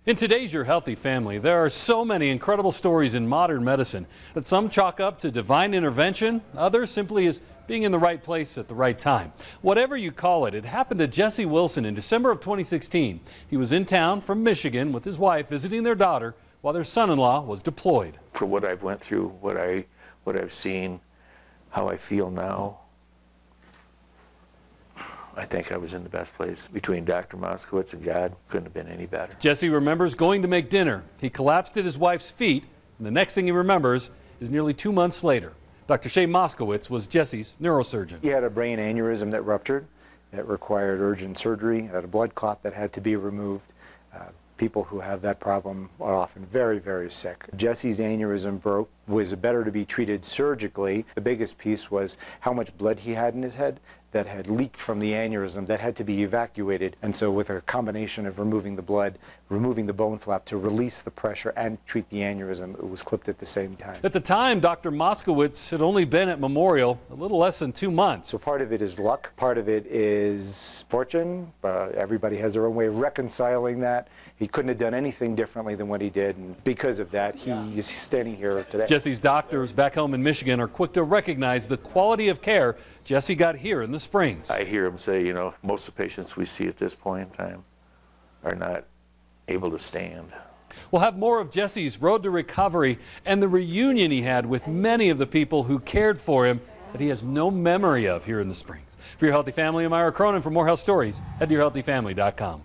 In today's Your Healthy Family, there are so many incredible stories in modern medicine that some chalk up to divine intervention, others simply as being in the right place at the right time. Whatever you call it, it happened to Jesse Wilson in December of 2016. He was in town from Michigan with his wife visiting their daughter while their son-in-law was deployed. For what I've went through, what I've seen, how I feel now, I think I was in the best place. Between Dr. Moskowitz and God, couldn't have been any better. Jesse remembers going to make dinner. He collapsed at his wife's feet, and the next thing he remembers is nearly 2 months later. Dr. Shea Moskowitz was Jesse's neurosurgeon. He had a brain aneurysm that ruptured, that required urgent surgery, had a blood clot that had to be removed. People who have that problem are often very, very sick. Jesse's aneurysm broke. Was better to be treated surgically. The biggest piece was how much blood he had in his head that had leaked from the aneurysm that had to be evacuated. And so with a combination of removing the blood, removing the bone flap to release the pressure and treat the aneurysm, it was clipped at the same time. At the time, Dr. Moskowitz had only been at Memorial a little less than 2 months. So part of it is luck, part of it is fortune. Everybody has their own way of reconciling that. He couldn't have done anything differently than what he did, and because of that, he is standing here today. Jesse's doctors back home in Michigan are quick to recognize the quality of care Jesse got here in the Springs. I hear him say, you know, most of the patients we see at this point in time are not able to stand. We'll have more of Jesse's road to recovery and the reunion he had with many of the people who cared for him that he has no memory of here in the Springs. For Your Healthy Family, I'm Ira Cronin. For more health stories, head to yourhealthyfamily.com.